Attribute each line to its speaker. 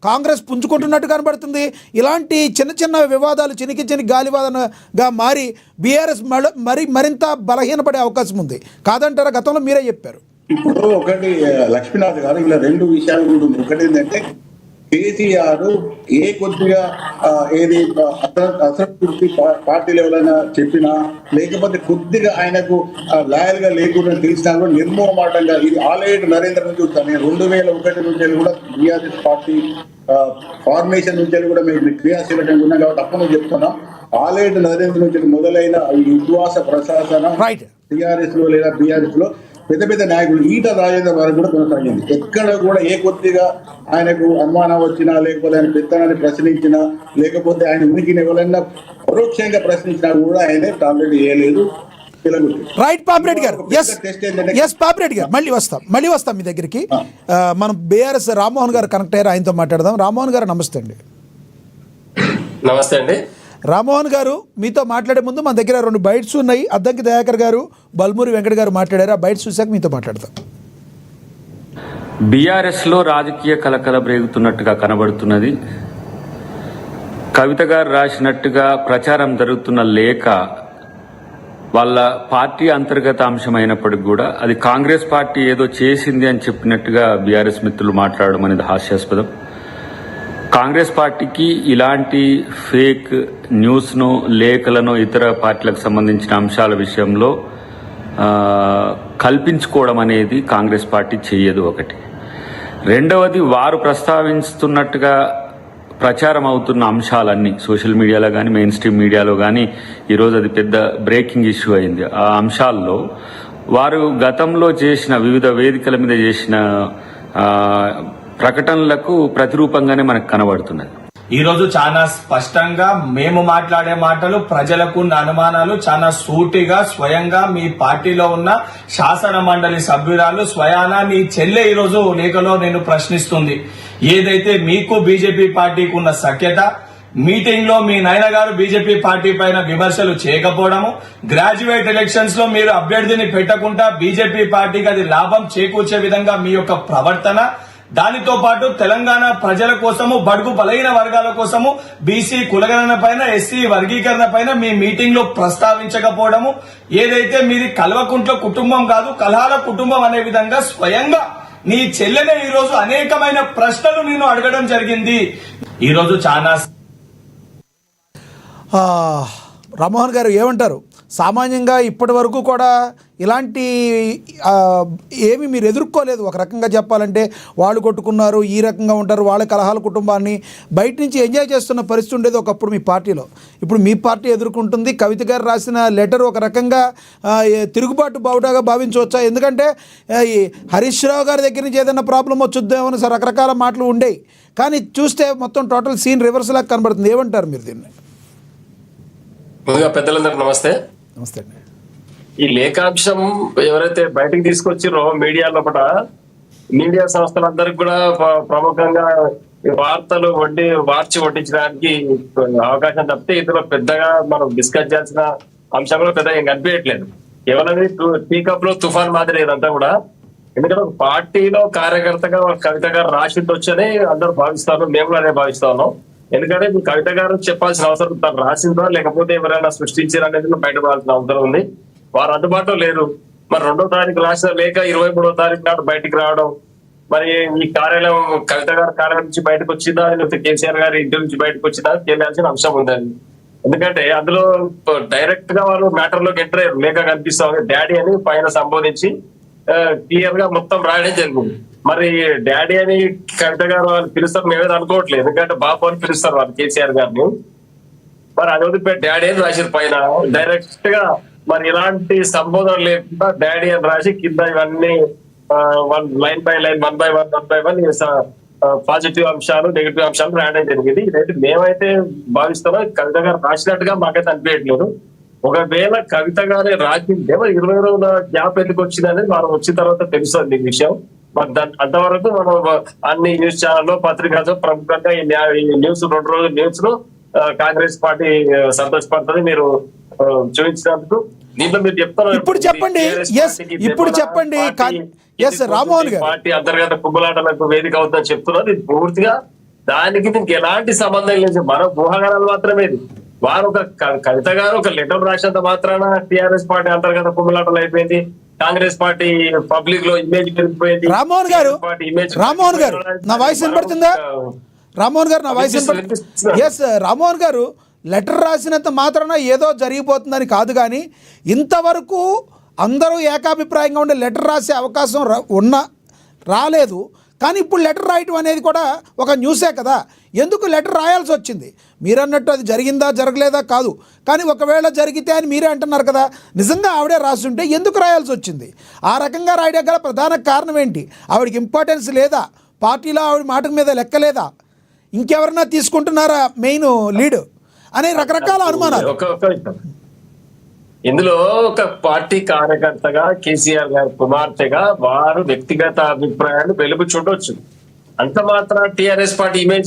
Speaker 1: కాంగ్రెస్ పుంజుకుంటున్నట్టు కనబడుతుంది. ఇలాంటి చిన్న చిన్న వివాదాలు చినికి గాలివాదనగా మారి బీఆర్ఎస్ మరింత బలహీనపడే అవకాశం ఉంది కాదంటారా? గతంలో మీరే చెప్పారు.
Speaker 2: ఇప్పుడు ఒకటి లక్ష్మీనాథ్ గారు ఇలా రెండు విషయాలు కూడా ఉంది. ఒకటి ఏంటంటే కేసీఆర్ కొద్దిగా ఏది అసంతృప్తి పార్టీలు ఎవరైనా చెప్పినా లేకపోతే కొద్దిగా ఆయనకు లాయల్ గా లేకుండా తెలిసినా కూడా నిర్మోహమాటంగా ఇది ఆల్రెడీ నరేంద్ర నుంచి చూస్తాను. 2001 నుంచి కూడా బీఆర్ఎస్ పార్టీ ఫార్మేషన్ నుంచి కూడా మేము క్రియాశీలకంగా ఉన్నాం కాబట్టి అప్పుడు చెప్తున్నాం. ఆల్రెడీ నరేంద్ర నుంచి మొదలైన ఈ విశ్వాస ప్రశాసన టీఆర్ఎస్ లో లేదా బీఆర్ఎస్ లో పెద్ద పెద్ద నాయకులు ఈట రాజేంద్ర వరకు కూడా కొనసాగింది. ఎక్కడ కూడా కొద్దిగా ఆయనకు అనుమానం వచ్చినా లేకపోతే ఆయన పెత్తనాన్ని ప్రశ్నించినా లేకపోతే ఆయన ఉనికిని ఎవరైనా పరోక్షంగా ప్రశ్నించినా కూడా ఆయన టార్గెట్ చేయలేదు.
Speaker 1: రైట్ పాపిరెడ్డి గారు, పాపిరెడ్డి గారు మళ్ళీ వస్తాం మీ దగ్గరికి. మనం బీఆర్ఎస్ రామ్మోహన్ గారు కనెక్ట్ అయ్యారు, ఆయనతో మాట్లాడదాం. రామ్మోహన్ గారు నమస్తే అండి.
Speaker 3: నమస్తే అండి.
Speaker 1: రామ్మోహన్ గారు, మీతో మాట్లాడే ముందు మన దగ్గర 2 బైట్స్ ఉన్నాయి. అద్దంకి దయాకర్ గారు, బల్మూరి వెంకట గారు మాట్లాడారు. ఆ బైట్స్ చూశాక మీతో మాట్లాడతాం.
Speaker 4: బీఆర్ఎస్లో రాజకీయ కలకల రేగుతున్నట్టుగా కనబడుతున్నది. కవిత గారు రాసినట్టుగా ప్రచారం జరుగుతున్న లేఖ వాళ్ళ పార్టీ అంతర్గత అంశమైనప్పటికీ కూడా అది కాంగ్రెస్ పార్టీ ఏదో చేసింది అని చెప్పినట్టుగా బీఆర్ఎస్ మిత్రులు మాట్లాడడం అనేది హాస్యాస్పదం. కాంగ్రెస్ పార్టీకి ఇలాంటి ఫేక్ న్యూస్ను, లేఖలను ఇతర పార్టీలకు సంబంధించిన అంశాల విషయంలో కల్పించుకోవడం అనేది కాంగ్రెస్ పార్టీ చెయ్యదు. ఒకటి. రెండవది, వారు ప్రస్తావిస్తున్నట్టుగా ప్రచారం అవుతున్న అంశాలన్నీ సోషల్ మీడియాలో కానీ మెయిన్ స్ట్రీమ్ మీడియాలో కానీ ఈరోజు అది పెద్ద బ్రేకింగ్ ఇష్యూ అయింది. ఆ అంశాల్లో వారు గతంలో చేసిన వివిధ వేదికల మీద చేసిన ప్రకటనలకు ప్రతిరూపంగానే మనకు కనబడుతున్నది.
Speaker 5: ఈ రోజు చాలా స్పష్టంగా మేము మాట్లాడే మాటలు ప్రజలకు ఉన్న అనుమానాలు చాలా సూటిగా స్వయంగా మీ పార్టీలో ఉన్న శాసన మండలి సభ్యురాలు స్వయానా మీ చెల్లె ఈ రోజు లేఖలో నేను ప్రశ్నిస్తుంది. ఏదైతే మీకు బీజేపీ పార్టీకి ఉన్న సఖ్యత, మీటింగ్ లో మీ నాయన గారు బీజేపీ పార్టీ పైన విమర్శలు చేయకపోవడము, గ్రాడ్యుయేట్ ఎలక్షన్స్ లో మీరు అభ్యర్థిని పెట్టకుండా బీజేపీ పార్టీకి అది లాభం చేకూర్చే విధంగా మీ యొక్క ప్రవర్తన, దానితో పాటు తెలంగాణ ప్రజల కోసము, బడుగు బలహీన వర్గాల కోసము బీసీ కులగణన పైన, ఎస్సీ వర్గీకరణ పైన మీ మీటింగ్ లో ప్రస్తావించకపోవడము, ఏదైతే మీది కల్వకుంట్ల కుటుంబం కాదు కలహాల కుటుంబం అనే విధంగా స్వయంగా నీ చెల్లెనే ఈ రోజు అనేకమైన ప్రశ్నలు నేను అడగడం జరిగింది. ఈ రోజు చాలా
Speaker 1: రామ్మోహన్ గారు ఏమంటారు? సామాన్యంగా ఇప్పటి వరకు కూడా ఇలాంటి ఏమి మీరు ఎదుర్కోలేదు. ఒక రకంగా చెప్పాలంటే వాళ్ళు కొట్టుకున్నారు, ఈ రకంగా ఉంటారు, వాళ్ళ కలహాల కుటుంబాన్ని బయట నుంచి ఎంజాయ్ చేస్తున్న పరిస్థితి ఉండేది ఒకప్పుడు మీ పార్టీలో. ఇప్పుడు మీ పార్టీ ఎదుర్కొంటుంది. కవిత గారు రాసిన లెటర్ ఒక రకంగా తిరుగుబాటు బావుటాగా భావించవచ్చా? ఎందుకంటే హరీష్ రావు గారి దగ్గర నుంచి ఏదైనా ప్రాబ్లం వచ్చుద్దామని రకరకాల మాటలు ఉండేవి. కానీ చూస్తే మొత్తం టోటల్ సీన్ రివర్స్ లాగా కనబడుతుంది. ఏమంటారు మీరు దీన్ని?
Speaker 3: ముందుగా పెద్దలందరూ నమస్తే.
Speaker 1: నమస్తే అండి.
Speaker 3: ఈ లేఖాంశం ఎవరైతే బయటకు తీసుకొచ్చిరో మీడియా లోపల, మీడియా సంస్థలందరికి కూడా ప్రముఖంగా వార్తలు మార్చి వడ్డించడానికి అవకాశం తప్పితే ఇందులో పెద్దగా మనం డిస్కస్ చేయాల్సిన అంశంలో పెద్దగా ఏం కనిపించట్లేదు. కేవలం టీ కప్ లో తుఫాన్ మాదిరి ఇదంతా కూడా. ఎందుకంటే ఒక పార్టీలో కార్యకర్తగా కవిత గారు రాసిందొచ్చని అందరూ భావిస్తారు, మేము కూడా అదే భావిస్తా ఉన్నాం. ఎందుకంటే ఇప్పుడు కవిత గారు చెప్పాల్సిన అవసరం తను రాసిందో లేకపోతే ఎవరైనా సృష్టించారు అనేది బయటపడాల్సిన అవసరం ఉంది. వారు అందుబాటులో లేరు. మరి 2వ తారీఖు రాసిన లేక 23వ తారీఖు నాడు బయటికి రావడం, మరి ఈ కార్యాలయం కవిత గారి కార్యాలయం నుంచి బయటకు వచ్చిందా లేకపోతే కేసీఆర్ గారి ఇంటి నుంచి బయటకు వచ్చిందా తెలియాల్సిన అంశం ఉందండి. ఎందుకంటే అందులో డైరెక్ట్ గా వాళ్ళు మ్యాటర్ లోకి ఎంటర్ అయ్యారు. లేఖ కనిపిస్తా ఉంది డాడీ అని పైన సంబోధించి క్లియర్ గా మొత్తం రాయడం జరిగింది. మరి డాడీ అని కవిత గారు వాళ్ళు పిలుస్తారు, మేమేదో అనుకోవట్లేదు. ఎందుకంటే బాబు అని పిలుస్తారు వాళ్ళు కేసీఆర్ గారిని. మరి అది వదిలిపెట్టి డాడీ అని రాసిన పైన డైరెక్ట్ గా మరి ఇలాంటి సంబోధన లేకుండా డాడీ అని రాసి కింద ఇవన్నీ line by line 1 by 1 positive అంశాలు నెగిటివ్ అంశాలు రాయడం జరిగింది. ఇదైతే మేమైతే భావిస్తామో కవిత గారు రాసినట్టుగా మాకైతే అనిపించట్లేదు. ఒకవేళ కవిత గారే రాసిందే 20 రోజుల గ్యాప్ ఎందుకు వచ్చింది అనేది మనం వచ్చిన తర్వాత తెలుస్తుంది ఈ విషయం. అంతవరకు మనం అన్ని న్యూస్ ఛానల్లో పత్రికల్లో ప్రముఖంగా ఈ న్యూస్ 2 రోజుల న్యూస్ లో కాంగ్రెస్ పార్టీ సంతోషపడుతుంది మీరు చూపించినందుకు. దీంట్లో మీరు చెప్తారు
Speaker 1: ఇప్పుడు చెప్పండి రామ్మోహన్ గారు
Speaker 3: పార్టీ అంతర్గత కుమ్మలాటలకు వేదిక అవుతుందని చెప్తున్నారు. ఇది పూర్తిగా దానికి దీనికి ఎలాంటి సంబంధం లేదు, మన ఊహాగానాలు మాత్రమే ఇది. వారు ఒక కవిత గారు ఒక లెటర్ రాసినంత మాత్రాన టిఆర్ఎస్ పార్టీ అంతర్గత కుమ్మలాటలు అయిపోయింది, కాంగ్రెస్ పార్టీ పబ్లిక్ లో ఇమేజ్ పెరిగిపోయింది.
Speaker 1: రామ్మోహన్ గారు, రామ్మోహన్ గారు నా వాయిస్ వినపడుతుందా? రామ్మోహన్ గారు నా వాయిస్ వినపడుతుందా? ఎస్ రామ్మోహన్ గారు, లెటర్ రాసినంత మాత్రాన ఏదో జరిగిపోతుందని కాదు, కానీ ఇంతవరకు అందరూ ఏకాభిప్రాయంగా ఉండే లెటర్ రాసే అవకాశం రాలేదు. కానీ ఇప్పుడు లెటర్ రాయటం అనేది కూడా ఒక న్యూసే కదా. ఎందుకు లెటర్ రాయాల్సి వచ్చింది? మీరు అన్నట్టు అది జరిగిందా జరగలేదా కాదు, కానీ ఒకవేళ జరిగితే అని మీరే అంటున్నారు కదా. నిజంగా ఆవిడే రాస్తుంటే ఎందుకు రాయాల్సి వచ్చింది? ఆ రకంగా రాయడం గల ప్రధాన కారణం ఏంటి? ఆవిడకి ఇంపార్టెన్స్ లేదా? పార్టీలో ఆవిడ మాట మీద లెక్కలేదా? ఇంకెవరన్నా తీసుకుంటున్నారా మెయిన్ లీడ్ అనే రకరకాల అనుమానాలు.
Speaker 3: ఇందులో ఒక పార్టీ కార్యకర్తగా కేసీఆర్ గారి కుమార్తెగా వారు వ్యక్తిగత అభిప్రాయాలు వెలుగు చూడవచ్చు. అంత మాత్రం టిఆర్ఎస్ పార్టీ ఇమేజ్